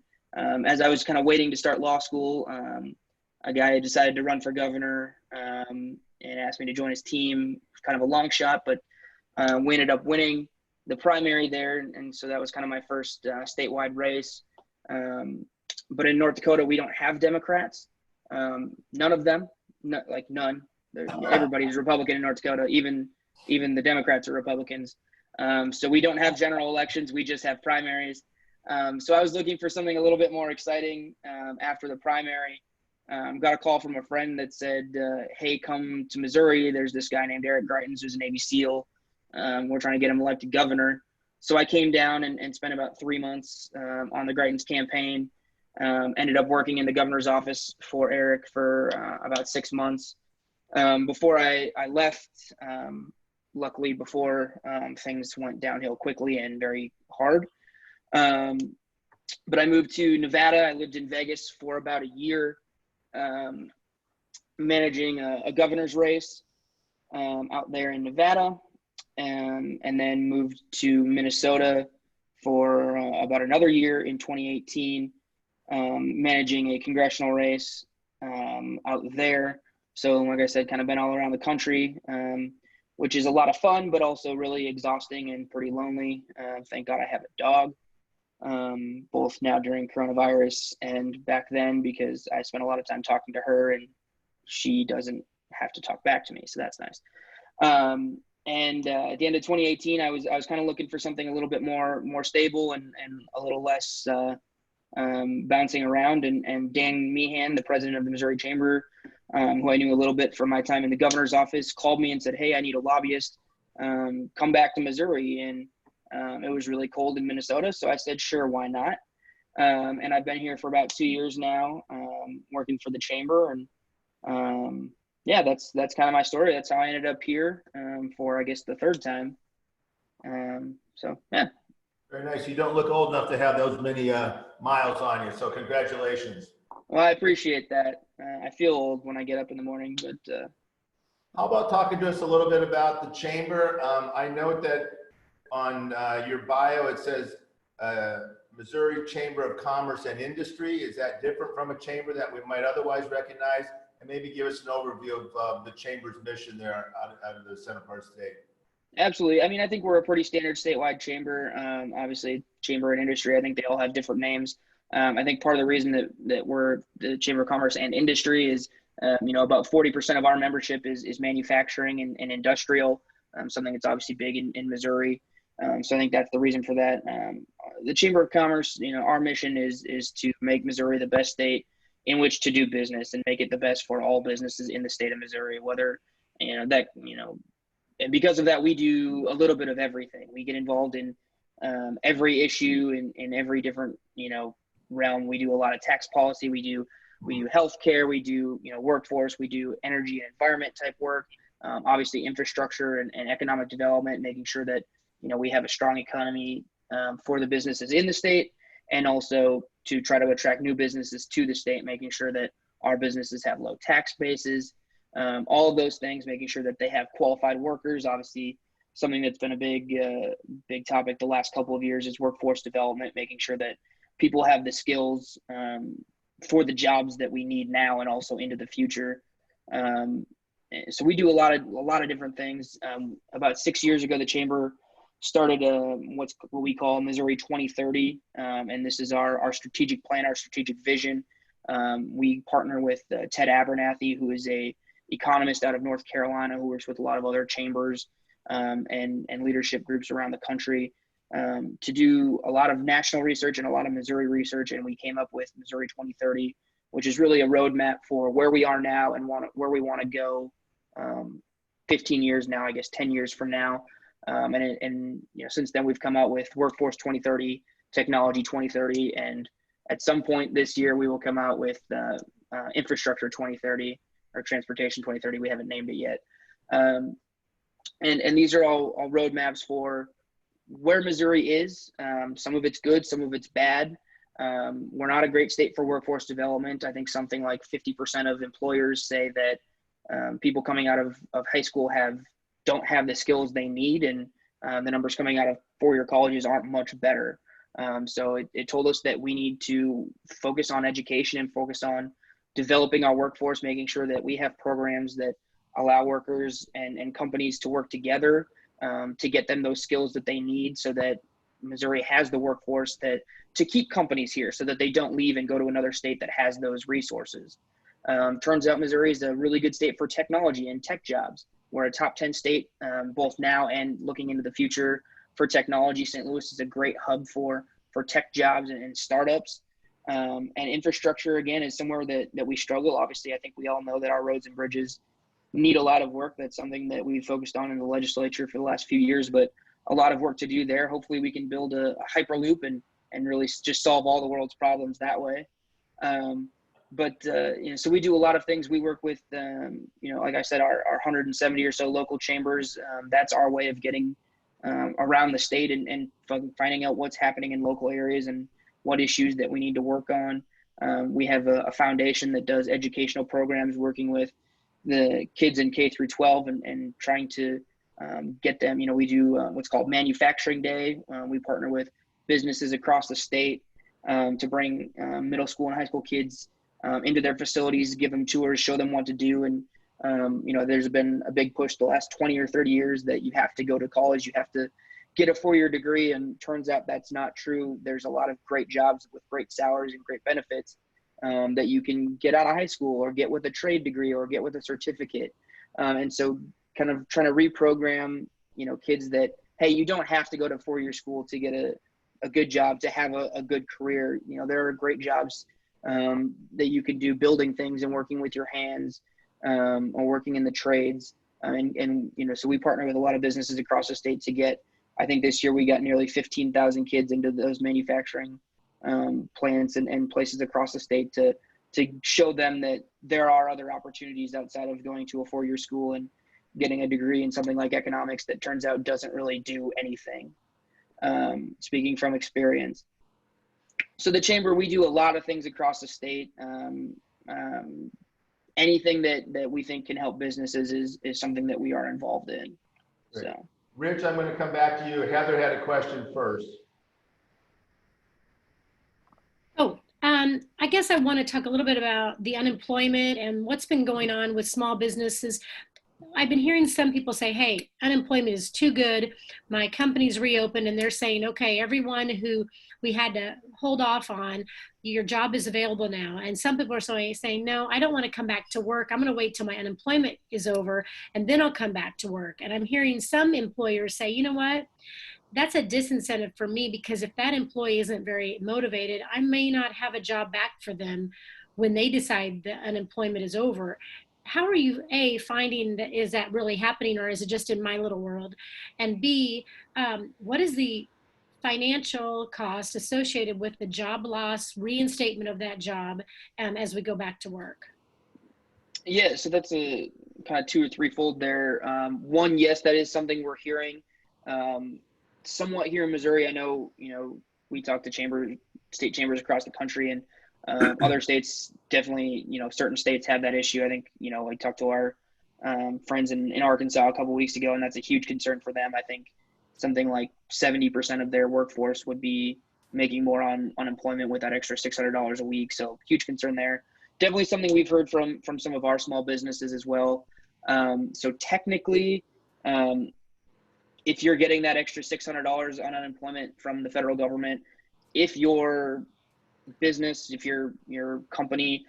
as I was kind of waiting to start law school, a guy decided to run for governor and asked me to join his team. Kind of a long shot, but we ended up winning the primary there. And so that was kind of my first statewide race. But in North Dakota, we don't have Democrats. None of them, none. Everybody's Republican in North Dakota. Even the Democrats are Republicans. So we don't have general elections. We just have primaries. So I was looking for something a little bit more exciting after the primary. Got a call from a friend that said, hey, come to Missouri. There's this guy named Eric Greitens who's a Navy SEAL. We're trying to get him elected governor. So I came down and spent about 3 months on the Greitens campaign. Ended up working in the governor's office for Eric for about 6 months. Before I left, luckily before things went downhill quickly and very hard. But I moved to Nevada. I lived in Vegas for about a year, managing a governor's race out there in Nevada, and then moved to Minnesota for about another year in 2018, managing a congressional race out there. So like I said, kind of been all around the country, which is a lot of fun, but also really exhausting and pretty lonely. Thank God I have a dog, both now during coronavirus and back then, because I spent a lot of time talking to her and she doesn't have to talk back to me. So that's nice. And at the end of 2018, I was kind of looking for something a little bit more stable and a little less bouncing around. And Dan Meehan, the president of the Missouri Chamber, who I knew a little bit from my time in the governor's office, called me and said, hey, I need a lobbyist. Come back to Missouri. And it was really cold in Minnesota. So I said, sure, why not? And I've been here for about 2 years now, working for the chamber. And yeah, that's kind of my story. That's how I ended up here for, I guess, the third time. So, yeah. Very nice. You don't look old enough to have those many miles on you. So congratulations. Well, I appreciate that. I feel old when I get up in the morning, but. How about talking to us a little bit about the chamber? I note that on your bio, it says Missouri Chamber of Commerce and Industry. Is that different from a chamber that we might otherwise recognize? And maybe give us an overview of the chamber's mission there out of the center part of the state. Absolutely. I mean, I think we're a pretty standard statewide chamber. Obviously, chamber and industry, I think they all have different names. I think part of the reason that we're the Chamber of Commerce and Industry is, about 40% of our membership is manufacturing and industrial, something that's obviously big in Missouri. So I think that's the reason for that. The Chamber of Commerce, our mission is to make Missouri the best state in which to do business and make it the best for all businesses in the state of Missouri, and because of that, we do a little bit of everything. We get involved in every issue in every different, realm. We do a lot of tax policy. We do healthcare. We do, workforce. We do energy and environment type work. Obviously, infrastructure and economic development, making sure that, we have a strong economy for the businesses in the state, and also to try to attract new businesses to the state, making sure that our businesses have low tax bases. All of those things, making sure that they have qualified workers. Obviously, something that's been a big topic the last couple of years is workforce development, making sure that people have the skills for the jobs that we need now and also into the future. So we do a lot of different things. About 6 years ago, the chamber started what we call Missouri 2030, and this is our strategic plan, our strategic vision. We partner with Ted Abernathy, who is a economist out of North Carolina who works with a lot of other chambers and leadership groups around the country to do a lot of national research and a lot of Missouri research. And we came up with Missouri 2030, which is really a roadmap for where we are now and where we want to go 15 years now, I guess 10 years from now. And since then we've come out with Workforce 2030, Technology 2030, and at some point this year we will come out with Infrastructure 2030 or Transportation 2030. We haven't named it yet. And these are all roadmaps for where Missouri is. Some of it's good, some of it's bad. We're not a great state for workforce development. I think something like 50% of employers say that people coming out of high school don't have the skills they need, and the numbers coming out of four-year colleges aren't much better. So it told us that we need to focus on education and focus on developing our workforce, making sure that we have programs that allow workers and companies to work together to get them those skills that they need, so that Missouri has the workforce to keep companies here, so that they don't leave and go to another state that has those resources. Turns out Missouri is a really good state for technology and tech jobs. We're a top 10 state, both now and looking into the future for technology. St. Louis is a great hub for tech jobs and startups. And infrastructure, again, is somewhere that we struggle. Obviously, I think we all know that our roads and bridges need a lot of work. That's something that we've focused on in the legislature for the last few years, but a lot of work to do there. Hopefully we can build a hyperloop and really just solve all the world's problems that way. So we do a lot of things. We work with, like I said, our 170 or so local chambers. That's our way of getting around the state and finding out what's happening in local areas and what issues that we need to work on. We have a foundation that does educational programs, working with the kids in K through 12 and trying to get them. We do what's called Manufacturing Day. We partner with businesses across the state to bring middle school and high school kids into their facilities, give them tours, show them what to do. And, there's been a big push the last 20 or 30 years that you have to go to college, you have to get a 4-year degree. And turns out that's not true. There's a lot of great jobs with great salaries and great benefits that you can get out of high school or get with a trade degree or get with a certificate. And so kind of trying to reprogram, kids that, hey, you don't have to go to 4-year school to get a good job, to have a good career. There are great jobs that you can do building things and working with your hands or working in the trades. So we partner with a lot of businesses across the state to get, I think this year we got nearly 15,000 kids into those manufacturing plants and places across the state to show them that there are other opportunities outside of going to a 4-year school and getting a degree in something like economics that turns out doesn't really do anything. Speaking from experience. So the chamber, we do a lot of things across the state. Anything that we think can help businesses is something that we are involved in. Great. So, Rich, I'm going to come back to you. Heather had a question first. I guess I want to talk a little bit about the unemployment and what's been going on with small businesses. I've been hearing some people say, hey, unemployment is too good. My company's reopened and they're saying, okay, everyone who we had to hold off on, your job is available now. And some people are saying, no, I don't want to come back to work. I'm going to wait till my unemployment is over and then I'll come back to work. And I'm hearing some employers say, you know what? That's a disincentive for me, because if that employee isn't very motivated, I may not have a job back for them when they decide that unemployment is over. How are you, A, finding that, is that really happening, or is it just in my little world? And B, what is the financial cost associated with the job loss, reinstatement of that job as we go back to work? Yeah, so that's a kind of 2 or 3-fold there. One, yes, that is something we're hearing. Somewhat here in Missouri. I know, we talk to state chambers across the country, and other states definitely, certain states have that issue. I think, I talked to our friends in Arkansas a couple of weeks ago, and that's a huge concern for them. I think something like 70% of their workforce would be making more on unemployment with that extra $600 a week. So huge concern there. Definitely something we've heard from some of our small businesses as well. So technically, if you're getting that extra $600 on unemployment from the federal government, if your business, if your company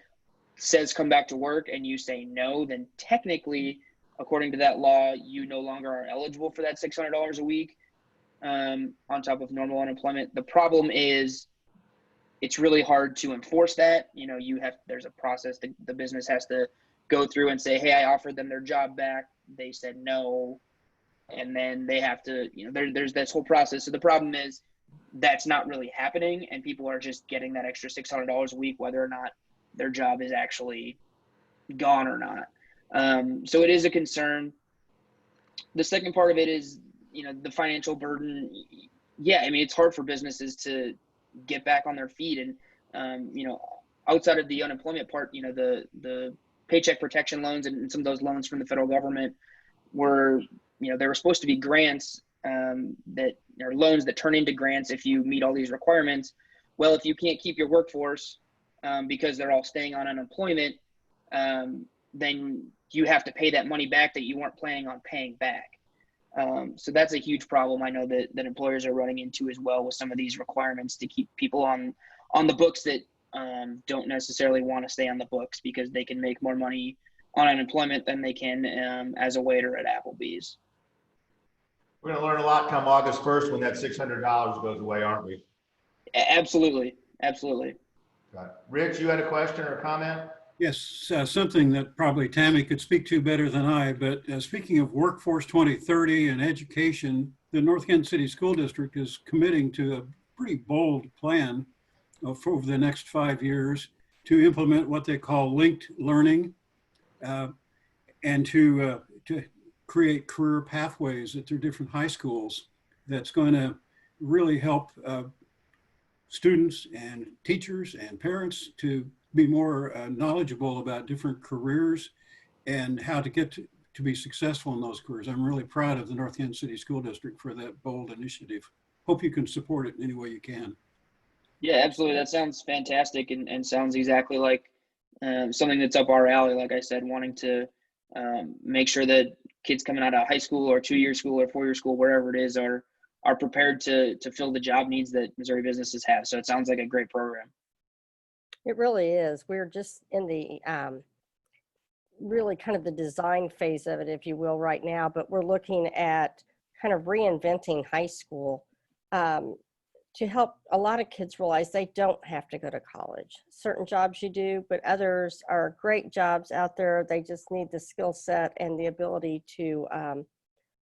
says come back to work and you say no, then technically, according to that law, you no longer are eligible for that $600 a week on top of normal unemployment. The problem is it's really hard to enforce that. There's a process that the business has to go through and say, hey, I offered them their job back. They said no. And then they have to, there's this whole process. So the problem is that's not really happening, and people are just getting that extra $600 a week, whether or not their job is actually gone or not. So it is a concern. The second part of it is, the financial burden. Yeah, I mean, it's hard for businesses to get back on their feet. And, outside of the unemployment part, the paycheck protection loans and some of those loans from the federal government were, they were supposed to be grants that or loans that turn into grants if you meet all these requirements. Well, if you can't keep your workforce because they're all staying on unemployment, then you have to pay that money back that you weren't planning on paying back. So that's a huge problem I know that employers are running into as well, with some of these requirements to keep people on the books that don't necessarily want to stay on the books because they can make more money on unemployment than they can as a waiter at Applebee's. We're going to learn a lot come August 1st when that $600 goes away, aren't we? Absolutely. Absolutely. Got it. Rich, you had a question or a comment? Yes, something that probably Tammy could speak to better than I, but speaking of Workforce 2030 and education, the North Kansas City School District is committing to a pretty bold plan for over the next 5 years to implement what they call linked learning and to create career pathways at their different high schools that's going to really help students and teachers and parents to be more knowledgeable about different careers and how to get to be successful in those careers. I'm really proud of the North Kansas City School District for that bold initiative. Hope you can support it in any way you can. Yeah, absolutely. That sounds fantastic and sounds exactly like something that's up our alley. Like I said, wanting to make sure that kids coming out of high school or 2-year school or 4-year school, wherever it is, are prepared to fill the job needs that Missouri businesses have. So it sounds like a great program. It really is. We're just in the really kind of the design phase of it, if you will, right now, but we're looking at kind of reinventing high school to help a lot of kids realize they don't have to go to college. Certain jobs you do, but others are great jobs out there. They just need the skill set and the ability to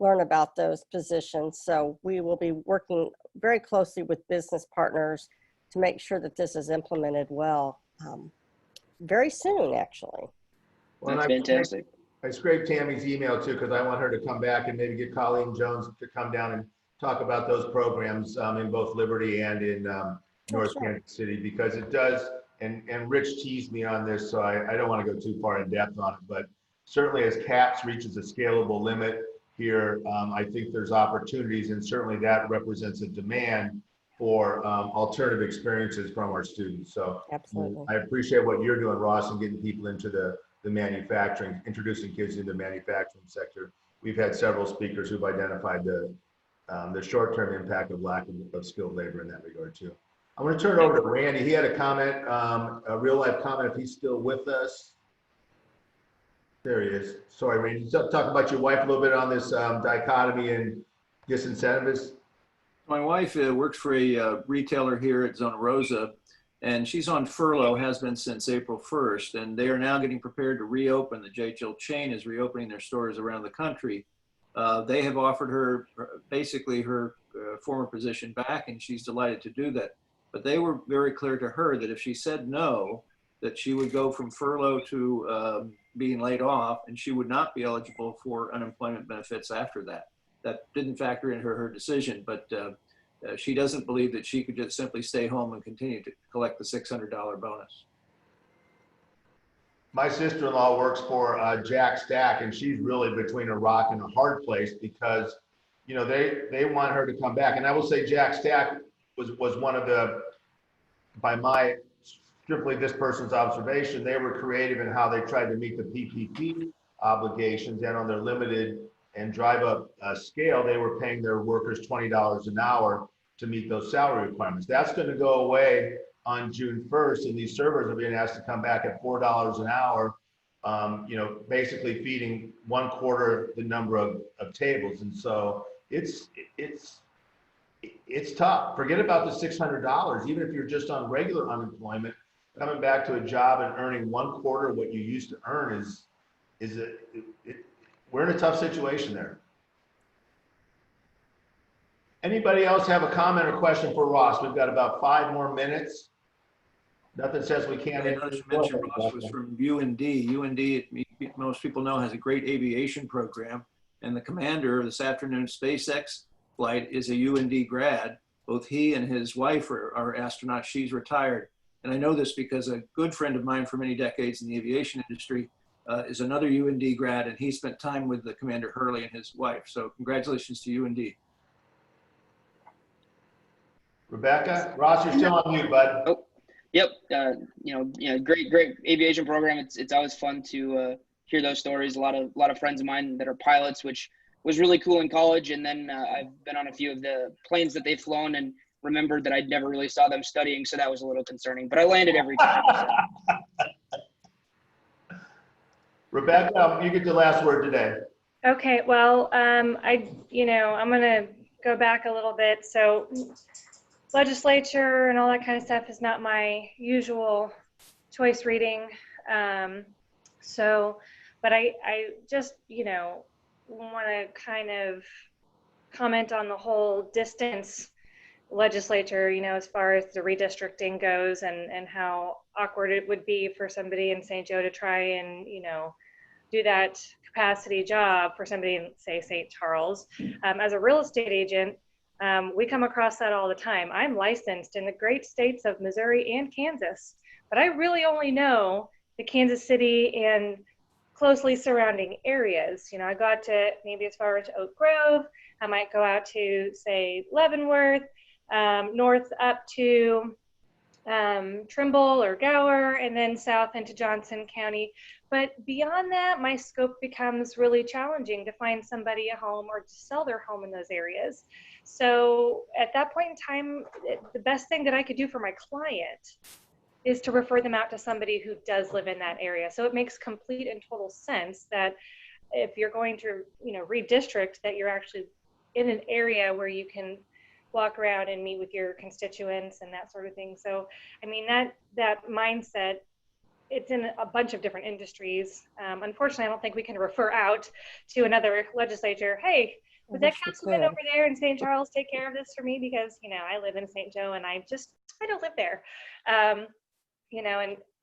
learn about those positions. So we will be working very closely with business partners to make sure that this is implemented well very soon, actually. Well, That's fantastic. I scraped Tammy's email too, because I want her to come back and maybe get Colleen Jones to come down and talk about those programs in both Liberty and in North Kansas City, because it does, and Rich teased me on this, so I don't want to go too far in depth on it, but certainly as CAPS reaches a scalable limit here, I think there's opportunities, and certainly that represents a demand for alternative experiences from our students. So absolutely, I appreciate what you're doing, Ross, and getting people into the manufacturing, introducing kids into the manufacturing sector. We've had several speakers who've identified the short-term impact of lack of skilled labor in that regard too. I'm going to turn it over to Randy. He had a comment, a real-life comment, if he's still with us. There he is. Sorry, Randy. Talk about your wife a little bit on this dichotomy and disincentives. My wife works for a retailer here at Zona Rosa, and she's on furlough, has been since April 1st, and they are now getting prepared to reopen. The J.Jill chain is reopening their stores around the country. They have offered her basically her former position back, and she's delighted to do that. But they were very clear to her that if she said no, that she would go from furlough to being laid off, and she would not be eligible for unemployment benefits after that. That didn't factor into her decision, but she doesn't believe that she could just simply stay home and continue to collect the $600 bonus. My sister-in-law works for Jack Stack, and she's really between a rock and a hard place because, you know, they want her to come back. And I will say Jack Stack was one of the, by my strictly this person's observation, they were creative in how they tried to meet the PPP obligations, and on their limited and drive up scale, they were paying their workers $20 an hour to meet those salary requirements. That's going to go away on June 1st, and these servers are being asked to come back at $4 an hour, you know, basically feeding 1/4 the number of tables. And so it's tough. Forget about the $600. Even if you're just on regular unemployment, coming back to a job and earning 1/4 what you used to earn we're in a tough situation there. Anybody else have a comment or question for Ross? We've got about 5 more minutes. Nothing says we can't. I noticed you mentioned Ross was from UND. UND, most people know, has a great aviation program, and the commander of this afternoon's SpaceX flight is a UND grad. Both he and his wife are astronauts. She's retired. And I know this because a good friend of mine for many decades in the aviation industry is another UND grad, and he spent time with the Commander Hurley and his wife. So congratulations to UND. Rebecca, Ross, you're still on mute, bud. Oh, yep. Great aviation program. It's always fun to hear those stories. A lot of friends of mine that are pilots, which was really cool in college. And then I've been on a few of the planes that they've flown and remembered that I'd never really saw them studying, so that was a little concerning. But I landed every time. So. Rebecca, you get the last word today. Okay, well, I'm going to go back a little bit. So legislature and all that kind of stuff is not my usual choice reading. But I just, want to kind of comment on the whole distance legislature, as far as the redistricting goes, and how awkward it would be for somebody in St. Joe to try and, do that capacity job for somebody in, say, St. Charles. As a real estate agent, we come across that all the time. I'm licensed in the great states of Missouri and Kansas, but I really only know the Kansas City and closely surrounding areas. I go out to maybe as far as Oak Grove. I might go out to, say, Leavenworth, north up to Trimble or Gower, and then south into Johnson County. But beyond that, my scope becomes really challenging to find somebody a home or to sell their home in those areas. So at that point in time, the best thing that I could do for my client is to refer them out to somebody who does live in that area. So it makes complete and total sense that if you're going to, redistrict, that you're actually in an area where you can walk around and meet with your constituents and that sort of thing. So, I mean, that mindset, it's in a bunch of different industries. Unfortunately, I don't think we can refer out to another legislature. Hey, would that councilman over there in St. Charles take care of this for me? Because, I live in St. Joe and I don't live there.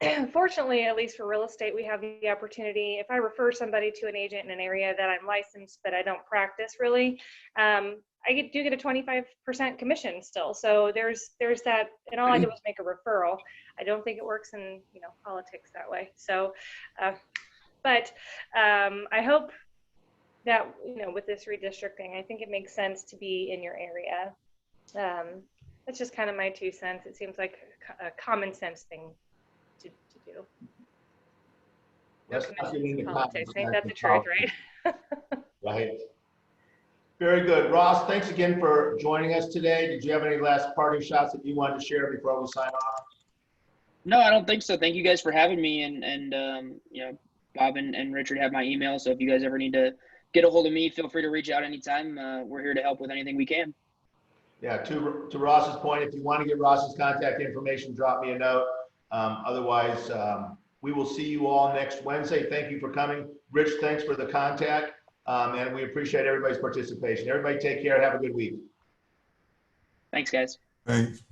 And fortunately, at least for real estate, we have the opportunity, if I refer somebody to an agent in an area that I'm licensed, but I don't practice really, I do get a 25% commission still. So there's that, and all I did was make a referral. I don't think it works in, politics that way. So, but I hope that, with this redistricting, I think it makes sense to be in your area. That's just kind of my 2 cents. It seems like a common sense thing to do. Let's not get into Politics. Ain't that the truth, right? Right. Very good. Ross, thanks again for joining us today. Did you have any last parting shots that you wanted to share before we sign off? No, I don't think so. Thank you guys for having me. And Bob and Richard have my email. So if you guys ever need to get a hold of me, feel free to reach out anytime. We're here to help with anything we can. Yeah, to Ross's point, if you want to get Ross's contact information, drop me a note. Otherwise, we will see you all next Wednesday. Thank you for coming. Rich, thanks for the contact. And we appreciate everybody's participation. Everybody take care. Have a good week. Thanks, guys. Thanks.